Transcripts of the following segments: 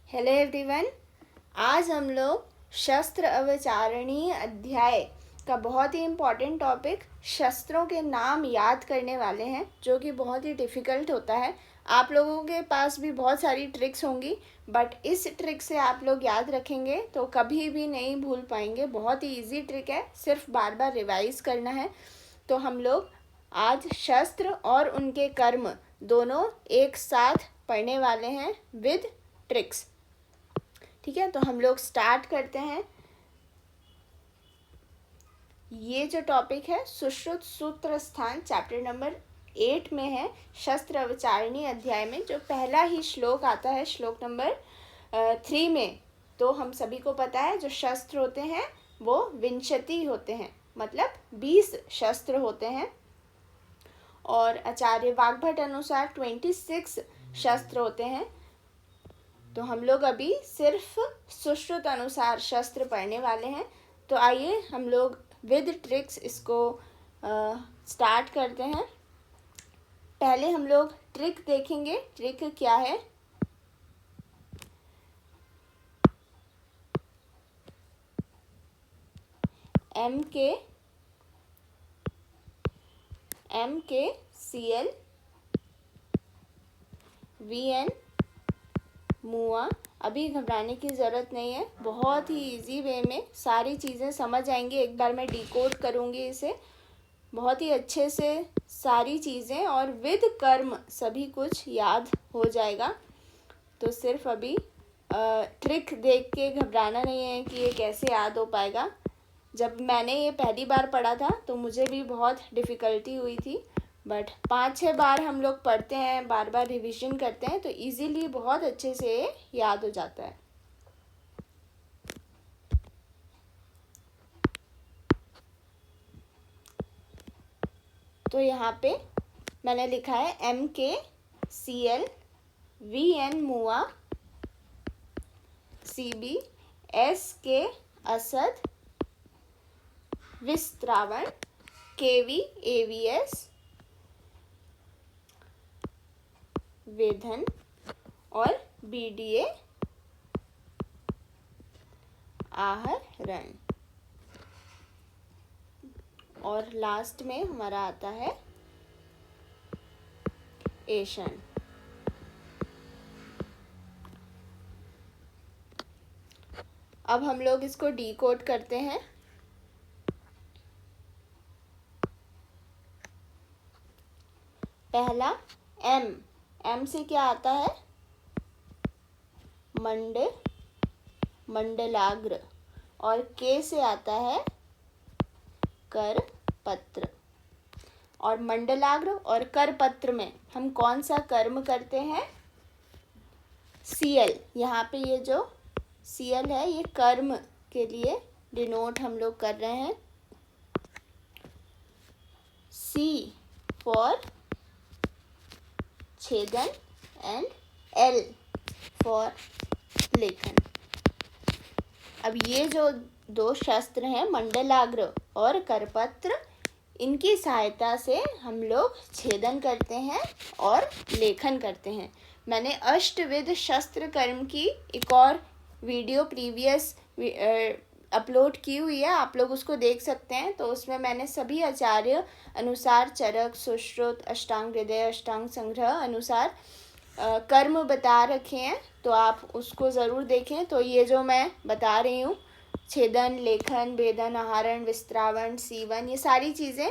Hello everyone. आज हम लोग शस्त्र अवचारणी अध्याय का बहुत ही इम्पॉर्टेंट टॉपिक शस्त्रों के नाम याद करने वाले हैं, जो कि बहुत ही डिफ़िकल्ट होता है। आप लोगों के पास भी बहुत सारी ट्रिक्स होंगी, बट इस ट्रिक से आप लोग याद रखेंगे तो कभी भी नहीं भूल पाएंगे। बहुत ही इजी ट्रिक है, सिर्फ बार बार रिवाइज करना है। तो हम लोग आज शस्त्र और उनके कर्म दोनों एक साथ पढ़ने वाले हैं विद ट्रिक्स। ठीक है, तो हम लोग स्टार्ट करते हैं। ये जो टॉपिक है सुश्रुत सूत्र स्थान चैप्टर नंबर 8 में है, शस्त्र अवचारणी अध्याय में जो पहला ही श्लोक आता है, श्लोक नंबर 3 में। तो हम सभी को पता है जो शस्त्र होते हैं वो विंशति होते हैं, मतलब 20 शस्त्र होते हैं, और आचार्य वाग्भट अनुसार 26 शस्त्र होते हैं। तो हम लोग अभी सिर्फ सुश्रुत अनुसार शस्त्र पढ़ने वाले हैं। तो आइए हम लोग विद ट्रिक्स इसको स्टार्ट करते हैं। पहले हम लोग ट्रिक देखेंगे। ट्रिक क्या है? MK CL VN मुआ। अभी घबराने की ज़रूरत नहीं है, बहुत ही इजी वे में सारी चीज़ें समझ आएंगी। एक बार मैं डिकोड करूँगी इसे, बहुत ही अच्छे से सारी चीज़ें और विद कर्म सभी कुछ याद हो जाएगा। तो सिर्फ अभी ट्रिक देख के घबराना नहीं है कि ये कैसे याद हो पाएगा। जब मैंने ये पहली बार पढ़ा था तो मुझे भी बहुत डिफ़िकल्टी हुई थी, बट 5-6 बार हम लोग पढ़ते हैं, बार बार रिवीजन करते हैं, तो इजीली बहुत अच्छे से याद हो जाता है। तो यहाँ पे मैंने लिखा है MK CL VN मुआ, CB SK Asad, विस्त्रावण, KV AVS वेधन, और BDA आहरण, और लास्ट में हमारा आता है एशन। अब हम लोग इसको डिकोड करते हैं। पहला M से क्या आता है? मंडलाग्र, और K से आता है करपत्र। और मंडलाग्र और करपत्र में हम कौन सा कर्म करते हैं? CL। यहाँ पे ये जो CL है ये कर्म के लिए डिनोट हम लोग कर रहे हैं। C फॉर छेदन एंड L फॉर लेखन। अब ये जो दो शस्त्र हैं मंडलाग्र और करपत्र, इनकी सहायता से हम लोग छेदन करते हैं और लेखन करते हैं। मैंने अष्टविध शस्त्र कर्म की एक और वीडियो प्रीवियस अपलोड की हुई है, आप लोग उसको देख सकते हैं। तो उसमें मैंने सभी आचार्य अनुसार चरक, सुश्रुत, अष्टांग हृदय, अष्टांग संग्रह अनुसार कर्म बता रखे हैं, तो आप उसको ज़रूर देखें। तो ये जो मैं बता रही हूँ, छेदन, लेखन, भेदन, आहरण, विस्त्रावण, सीवन, ये सारी चीज़ें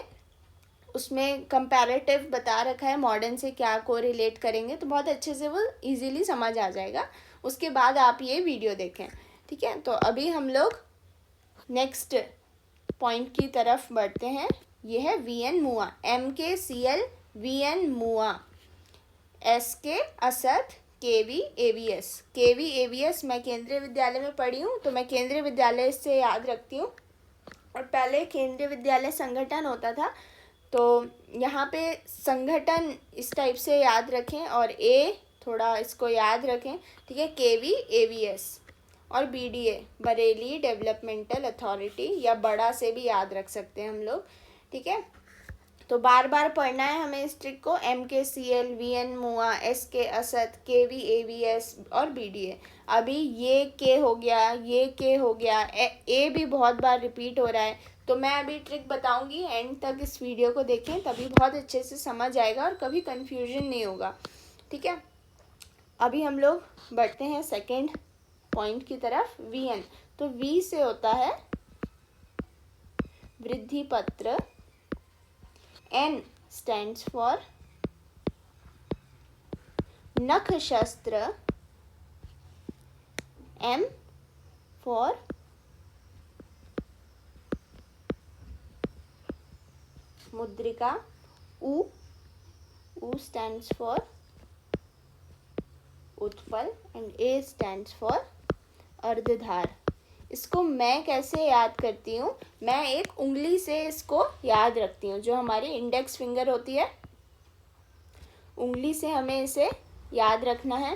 उसमें कंपैरेटिव बता रखा है, मॉडर्न से क्या को रिलेट करेंगे, तो बहुत अच्छे से वो इजीली समझ आ जाएगा। उसके बाद आप ये वीडियो देखें, ठीक है। तो अभी हम लोग नेक्स्ट पॉइंट की तरफ बढ़ते हैं। ये है VN मुआ, MK CL VN मुआ, SK असद, KV AVS मैं केंद्रीय विद्यालय में पढ़ी हूँ, तो मैं केंद्रीय विद्यालय से याद रखती हूँ। और पहले केंद्रीय विद्यालय संगठन होता था, तो यहाँ पे संगठन इस टाइप से याद रखें, और A थोड़ा इसको याद रखें, ठीक है। KV AVS और BDA बरेली डेवलपमेंटल अथॉरिटी, या बड़ा से भी याद रख सकते हैं हम लोग, ठीक है। तो बार बार पढ़ना है हमें इस ट्रिक को। MKCL, VN मुआ, SK असद, KV AVS और BDA। अभी ये K हो गया, ये K हो गया, A भी बहुत बार रिपीट हो रहा है। तो मैं अभी ट्रिक बताऊंगी, एंड तक इस वीडियो को देखें, तभी बहुत अच्छे से समझ आएगा और कभी कन्फ्यूजन नहीं होगा। ठीक है, अभी हम लोग बढ़ते हैं सेकेंड पॉइंट की तरफ, VN। तो V से होता है वृद्धि पत्र, N stands for नख शस्त्र, M for मुद्रिका, U stands for Utpal, and A stands for अर्धधार। इसको मैं कैसे याद करती हूँ, मैं एक उंगली से इसको याद रखती हूँ, जो हमारी इंडेक्स फिंगर होती है, उंगली से हमें इसे याद रखना है।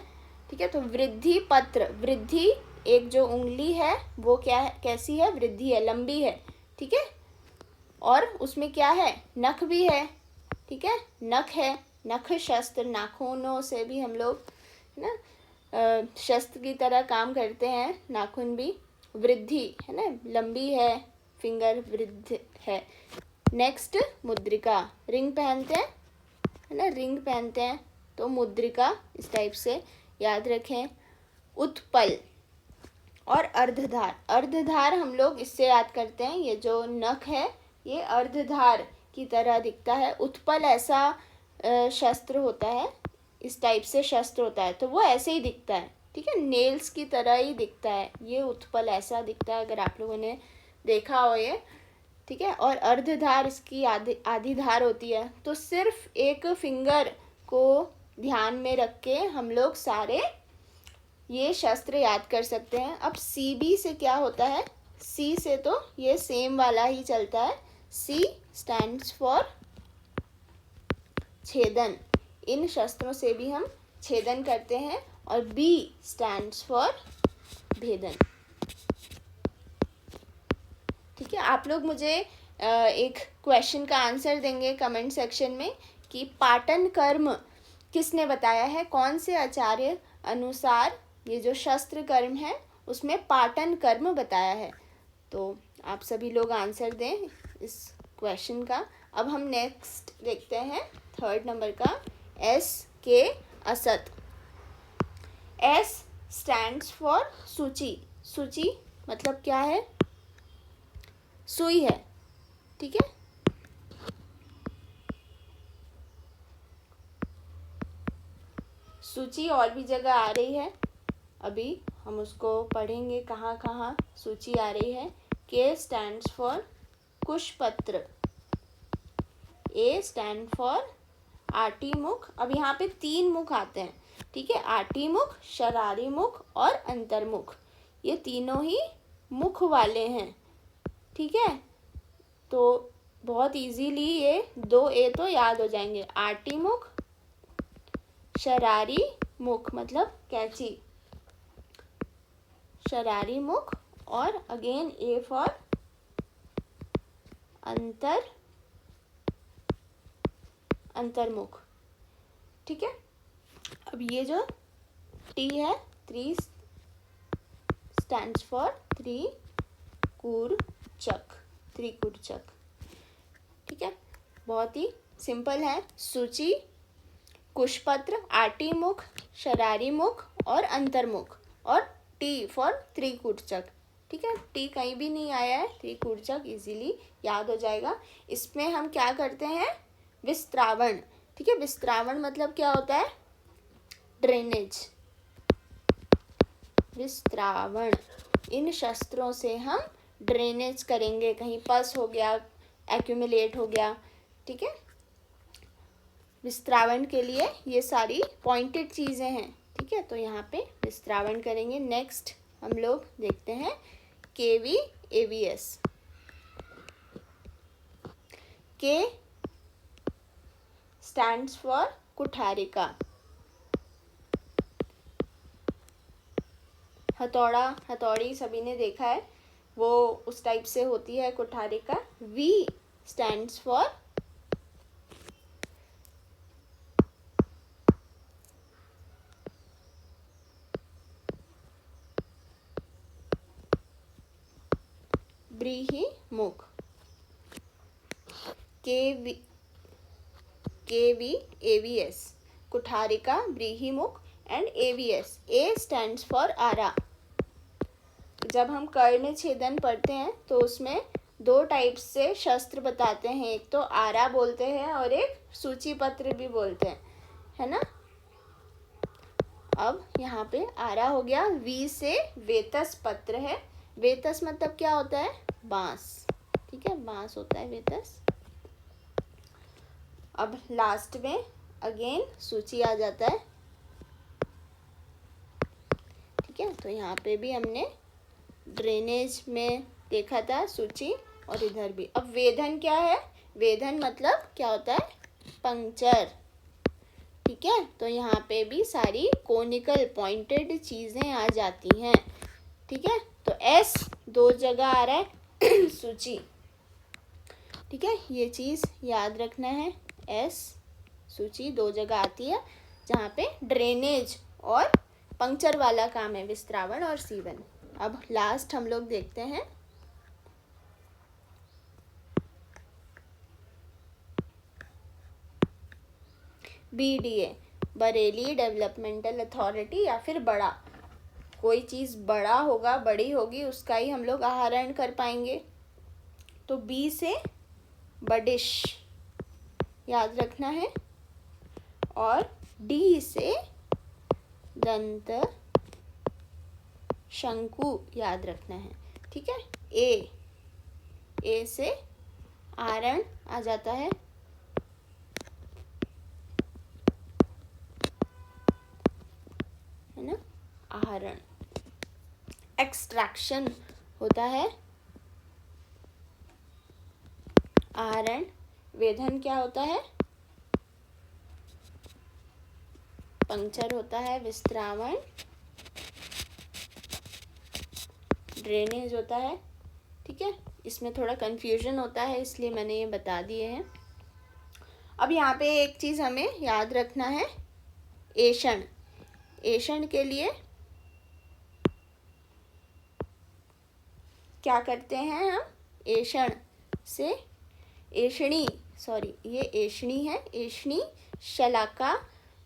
ठीक है, तो वृद्धि पत्र, वृद्धि एक जो उंगली है वो क्या है, कैसी है, वृद्धि है, लंबी है। ठीक है, और उसमें क्या है, नख भी है। ठीक है, नख है, नख शस्त्र, नाखूनों से भी हम लोग है ना शस्त्र की तरह काम करते हैं, नाखून भी। वृद्धि है ना, लंबी है, फिंगर वृद्ध है। नेक्स्ट मुद्रिका, रिंग पहनते हैं है ना, रिंग पहनते हैं, तो मुद्रिका इस टाइप से याद रखें। उत्पल और अर्धधार, अर्धधार हम लोग इससे याद करते हैं, ये जो नख है ये अर्धधार की तरह दिखता है। उत्पल ऐसा शस्त्र होता है, इस टाइप से शस्त्र होता है, तो वो ऐसे ही दिखता है। ठीक है, नेल्स की तरह ही दिखता है, ये उत्पल ऐसा दिखता है, अगर आप लोगों ने देखा हो ये। ठीक है, और अर्धधार इसकी आधी धार होती है। तो सिर्फ एक फिंगर को ध्यान में रख के हम लोग सारे ये शस्त्र याद कर सकते हैं। अब CB से क्या होता है, C से तो ये सेम वाला ही चलता है। C स्टैंड्स फॉर छेदन, इन शस्त्रों से भी हम छेदन करते हैं। और B स्टैंड्स फॉर भेदन। ठीक है, आप लोग मुझे एक क्वेश्चन का आंसर देंगे कमेंट सेक्शन में कि पाटन कर्म किसने बताया है, कौन से आचार्य अनुसार ये जो शस्त्र कर्म है उसमें पाटन कर्म बताया है। तो आप सभी लोग आंसर दें इस क्वेश्चन का। अब हम नेक्स्ट देखते हैं थर्ड नंबर का, SK असत। S स्टैंड्स फॉर सूची, सूची मतलब क्या है, सुई है। ठीक है, सूची और भी जगह आ रही है, अभी हम उसको पढ़ेंगे कहाँ कहाँ सूची आ रही है। K स्टैंड्स फॉर कुशपत्र, A स्टैंड फॉर आटी मुख। अब यहाँ पे 3 मुख आते हैं। ठीक है, आटी मुख, शरारी मुख और अंतर्मुख, ये तीनों ही मुख वाले हैं। ठीक है, तो बहुत इजीली ये 2 A तो याद हो जाएंगे, आटी मुख, शरारी मुख मतलब कैंची, शरारी मुख, और अगेन A फॉर अंतर्मुख। ठीक है, अब ये जो T है, 3 स्टैंड्स फॉर त्रिकूर्चक, त्रिकूर्चक। ठीक है, बहुत ही सिंपल है। सूची, कुशपत्र, आटी मुख, शरारी मुख और अंतर्मुख, और T फॉर त्रिकूर्चक। ठीक है, T कहीं भी नहीं आया है, त्रिकूर्चक इजीली याद हो जाएगा। इसमें हम क्या करते हैं, विस्त्रावण। ठीक है, विस्त्रावण मतलब क्या होता है, ड्रेनेज, विस्त्रावण, इन शस्त्रों से हम ड्रेनेज करेंगे, कहीं पस हो गया, एक्यूमुलेट हो गया। ठीक है, विस्त्रावण के लिए ये सारी पॉइंटेड चीज़ें हैं। ठीक है, तो यहाँ पे विस्त्रावण करेंगे। नेक्स्ट हम लोग देखते हैं KV AVS। K stands for कुठारिका, हथौड़ा, हथौड़ी सभी ने देखा है, वो उस टाइप से होती है कुठारिका। V स्टैंड्स फॉर व्रीहि मुख, KVAVS, कुठारिका, व्रीहि मुख and AVS. A stands for आरा. जब हम कर्ण छेदन पढ़ते हैं तो उसमें दो टाइप्स से शस्त्र बताते हैं, एक तो आरा बोलते हैं और एक सूची पत्र भी बोलते हैं, है ना. अब यहाँ पे आरा हो गया. वी से वेतस पत्र है. वेतस मतलब क्या होता है? बांस. ठीक है, बांस होता है वेतस. अब लास्ट में अगेन सूची आ जाता है. ठीक है, तो यहाँ पे भी हमने ड्रेनेज में देखा था सूची, और इधर भी. अब वेधन क्या है? वेधन मतलब क्या होता है? पंक्चर. ठीक है, तो यहाँ पे भी सारी कोनिकल पॉइंटेड चीजें आ जाती हैं. ठीक है, तो एस दो जगह आ रहा है सूची. ठीक है, ये चीज याद रखना है. एस सूची दो जगह आती है जहाँ पे ड्रेनेज और पंक्चर वाला काम है, विस्त्रावण और सीवन. अब लास्ट हम लोग देखते हैं BDA, बरेली डेवलपमेंटल अथॉरिटी, या फिर बड़ा. कोई चीज़ बड़ा होगा, बड़ी होगी, उसका ही हम लोग आहरण कर पाएंगे. तो बी से बडिश याद रखना है, और डी से दंत शंकु याद रखना है. ठीक है, ए से आहरण आ जाता है. है ना, आहरण. एक्सट्रैक्शन होता है आहरण. वेधन क्या होता है? पंक्चर होता है. विस्त्रावण ड्रेनेज होता है. ठीक है, इसमें थोड़ा कंफ्यूजन होता है इसलिए मैंने ये बता दिए हैं. अब यहाँ पे एक चीज़ हमें याद रखना है, ऐषण. ऐषण के लिए क्या करते हैं हम? ऐषण से ऐषणी, सॉरी ये ऐषणी है, ऐषणी शलाका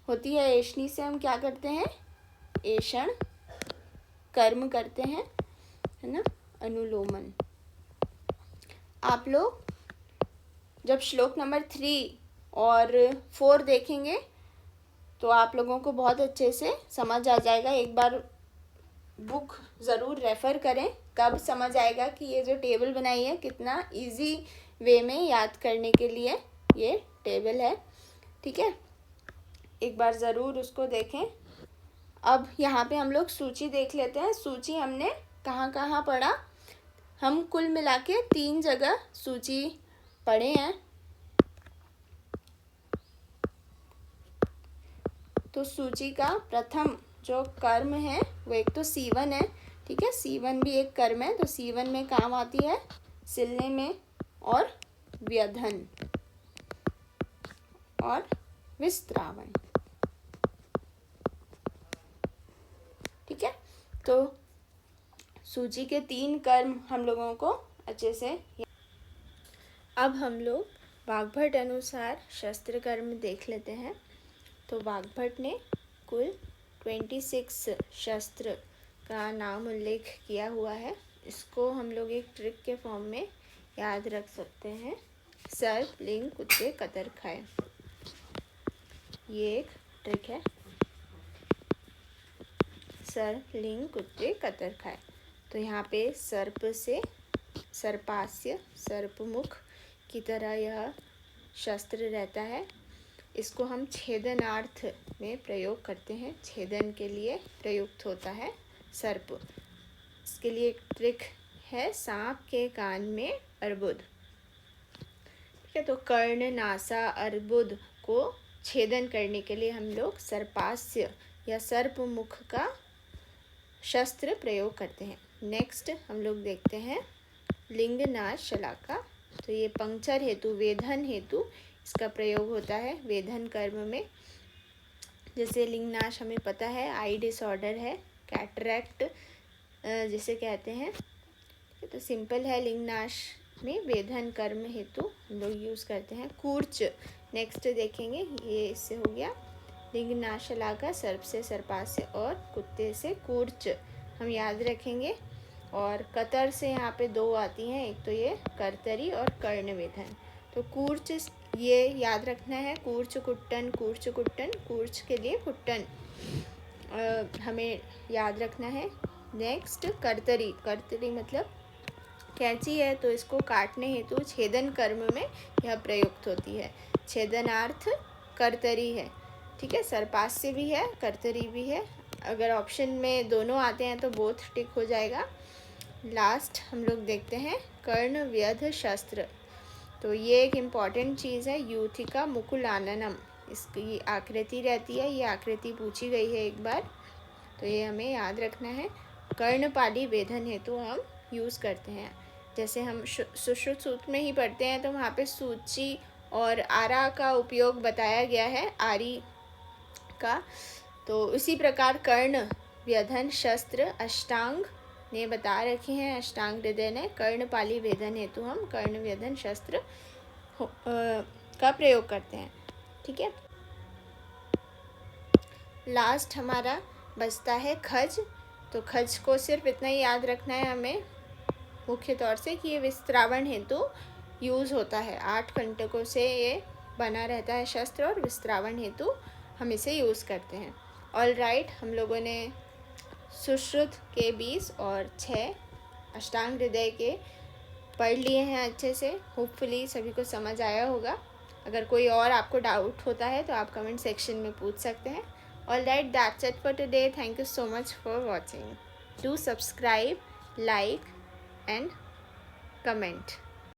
होती है. ऐषणी से हम क्या करते हैं? ऐषण कर्म करते हैं, है ना, अनुलोमन. आप लोग जब श्लोक नंबर 3 और 4 देखेंगे तो आप लोगों को बहुत अच्छे से समझ आ जाएगा. एक बार बुक ज़रूर रेफ़र करें, तब समझ आएगा कि ये जो टेबल बनाई है कितना इजी वे में याद करने के लिए ये टेबल है. ठीक है, एक बार ज़रूर उसको देखें. अब यहाँ पे हम लोग सूची देख लेते हैं. सूची हमने कहाँ कहाँ पढ़ा? हम कुल मिला के 3 जगह सूची पढ़े हैं. तो सूची का प्रथम जो कर्म है वो एक तो सीवन है. ठीक है, सीवन भी एक कर्म है. तो सीवन में काम आती है सिलने में, और व्यधन और विस्त्रावण. ठीक है, तो सूची के 3 कर्म हम लोगों को अच्छे से. अब हम लोग वाग्भट अनुसार शस्त्र कर्म देख लेते हैं. तो वाग्भट ने कुल 26 शस्त्र का नाम उल्लेख किया हुआ है. इसको हम लोग एक ट्रिक के फॉर्म में याद रख सकते हैं. सर्प, लिंग, कुत्ते, कतर खाए, ये एक ट्रिक है. सर्प, लिंग, कुत्ते, कतर खाए. तो यहाँ पे सर्प से सर्पास्य, सर्पमुख की तरह यह शस्त्र रहता है. इसको हम छेदनार्थ में प्रयोग करते हैं. छेदन के लिए प्रयुक्त होता है सर्प. इसके लिए एक ट्रिक है, सांप के कान में अर्बुद. ठीक है, तो कर्ण, नासा, अर्बुद को छेदन करने के लिए हम लोग सर्पास्य या सर्पमुख का शस्त्र प्रयोग करते हैं. नेक्स्ट हम लोग देखते हैं लिंगनाश शलाका. तो ये पंक्चर हेतु, वेधन हेतु इसका प्रयोग होता है वेधन कर्म में. जैसे लिंगनाश हमें पता है आई डिसऑर्डर है, कैटरैक्ट जिसे कहते हैं. तो सिंपल है, लिंगनाश में वेधन कर्म हेतु हम लोग यूज़ करते हैं। कूर्च नेक्स्ट देखेंगे, ये इससे हो गया लिंगनाशला का सर्प से सर्पास्य और कुत्ते से कूर्च हम याद रखेंगे। और कतर से यहाँ पे दो आती हैं, एक तो ये कर्तरी और कर्णवेधन। तो कूर्च ये याद रखना है, कूर्च कुट्टन, कूर्च कुट्टन, कूर्च के लिए कुट्टन हमें याद रखना है। नेक्स्ट कर्तरी, कर्तरी मतलब कैंची है, तो इसको काटने हेतु छेदन कर्म में यह प्रयुक्त होती है। छेदनार्थ कर्तरी है, ठीक है। सर्पास्य भी है, कर्तरी भी है। अगर ऑप्शन में दोनों आते हैं तो बोथ टिक हो जाएगा। लास्ट हम लोग देखते हैं कर्ण व्यध शस्त्र। तो ये एक इम्पॉर्टेंट चीज़ है, यूथिका मुकुलाननम इसकी आकृति रहती है, ये आकृति पूछी गई है एक बार, तो ये हमें याद रखना है। कर्णपाली वेधन हेतु हम यूज़ करते हैं, जैसे हम सुश्रुत सूत्र में ही पढ़ते हैं तो वहाँ पे सूची और आरा का उपयोग बताया गया है, आरी का। तो उसी प्रकार कर्ण व्यधन शस्त्र अष्टांग ने बता रखे हैं, अष्टांग हृदय ने। कर्णपाली वेधन हेतु हम कर्ण व्यधन शस्त्र का प्रयोग करते हैं, ठीक है। लास्ट हमारा बचता है खज। तो खज को सिर्फ इतना ही याद रखना है हमें मुख्य तौर से कि ये विस्त्रावण हेतु यूज़ होता है। 8 कंटकों से ये बना रहता है शस्त्र और विस्त्रावण हेतु हम इसे यूज़ करते हैं। ऑल राइट, हम लोगों ने सुश्रुत के 20 और 6 अष्टांग हृदय के पढ़ लिए हैं अच्छे से। होपफुली सभी को समझ आया होगा। अगर कोई और आपको डाउट होता है तो आप कमेंट सेक्शन में पूछ सकते हैं। All right, that's it for today. Thank you so much for watching. Do subscribe, like and comment.